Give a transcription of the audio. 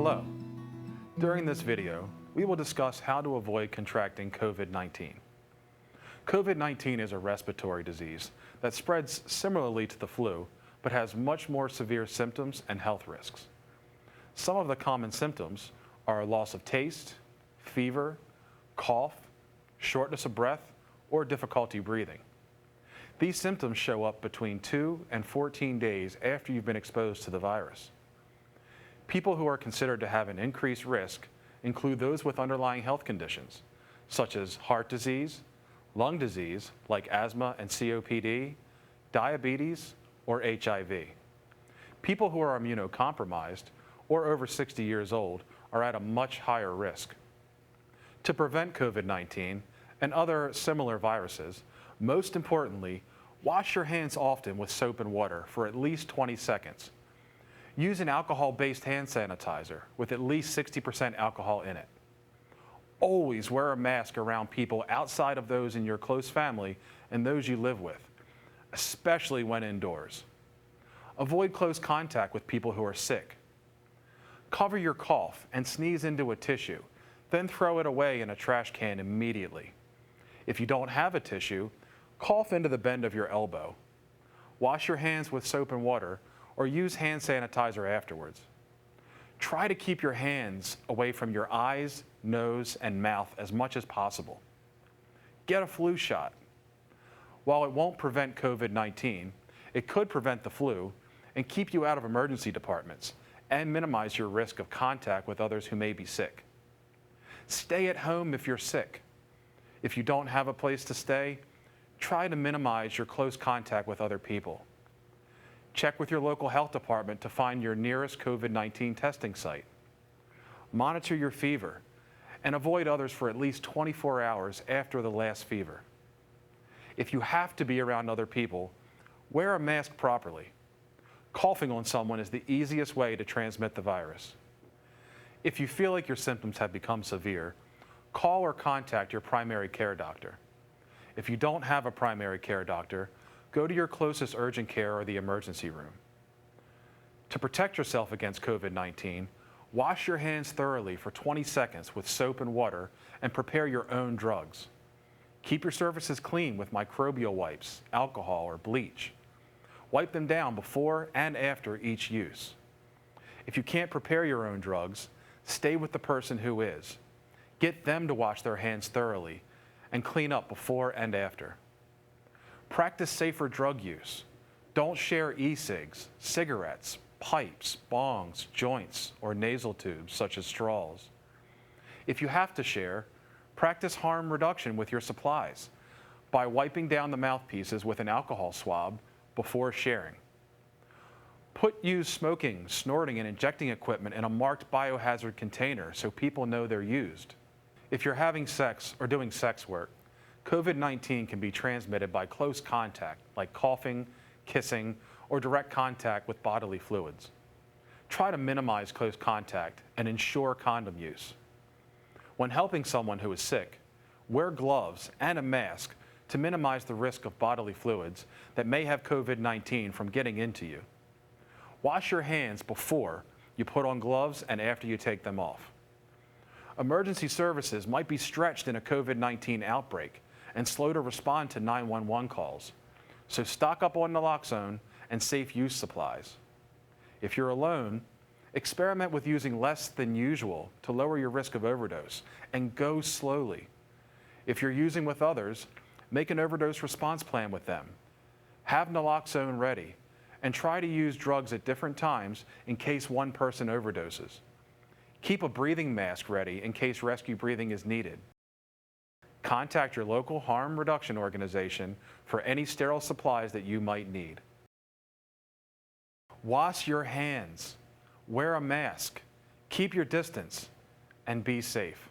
Hello. During this video, we will discuss how to avoid contracting COVID-19. COVID-19 is a respiratory disease that spreads similarly to the flu, but has much more severe symptoms and health risks. Some of the common symptoms are loss of taste, fever, cough, shortness of breath, or difficulty breathing. These symptoms show up between 2 and 14 days after you've been exposed to the virus. People who are considered to have an increased risk include those with underlying health conditions, such as heart disease, lung disease like asthma and COPD, diabetes, or HIV. People who are immunocompromised or over 60 years old are at a much higher risk. To prevent COVID-19 and other similar viruses, most importantly, wash your hands often with soap and water for at least 20 seconds. Use an alcohol-based hand sanitizer with at least 60% alcohol in it. Always wear a mask around people outside of those in your close family and those you live with, especially when indoors. Avoid close contact with people who are sick. Cover your cough and sneeze into a tissue, then throw it away in a trash can immediately. If you don't have a tissue, cough into the bend of your elbow. Wash your hands with soap and water or use hand sanitizer afterwards. Try to keep your hands away from your eyes, nose, and mouth as much as possible. Get a flu shot. While it won't prevent COVID-19, it could prevent the flu and keep you out of emergency departments and minimize your risk of contact with others who may be sick. Stay at home if you're sick. If you don't have a place to stay, try to minimize your close contact with other people. Check with your local health department to find your nearest COVID-19 testing site. Monitor your fever and avoid others for at least 24 hours after the last fever. If you have to be around other people, wear a mask properly. Coughing on someone is the easiest way to transmit the virus. If you feel like your symptoms have become severe, call or contact your primary care doctor. If you don't have a primary care doctor, go to your closest urgent care or the emergency room. To protect yourself against COVID-19, wash your hands thoroughly for 20 seconds with soap and water and prepare your own drugs. Keep your surfaces clean with microbial wipes, alcohol, or bleach. Wipe them down before and after each use. If you can't prepare your own drugs, stay with the person who is. Get them to wash their hands thoroughly and clean up before and after. Practice safer drug use. Don't share e-cigs, cigarettes, pipes, bongs, joints, or nasal tubes such as straws. If you have to share, practice harm reduction with your supplies by wiping down the mouthpieces with an alcohol swab before sharing. Put used smoking, snorting, and injecting equipment in a marked biohazard container so people know they're used. If you're having sex or doing sex work, COVID-19 can be transmitted by close contact, like coughing, kissing, or direct contact with bodily fluids. Try to minimize close contact and ensure condom use. When helping someone who is sick, wear gloves and a mask to minimize the risk of bodily fluids that may have COVID-19 from getting into you. Wash your hands before you put on gloves and after you take them off. Emergency services might be stretched in a COVID-19 outbreak and slow to respond to 911 calls. So stock up on Naloxone and safe use supplies. If you're alone, experiment with using less than usual to lower your risk of overdose and go slowly. If you're using with others, make an overdose response plan with them. Have Naloxone ready and try to use drugs at different times in case one person overdoses. Keep a breathing mask ready in case rescue breathing is needed. Contact your local harm reduction organization for any sterile supplies that you might need. Wash your hands, wear a mask, keep your distance, and be safe.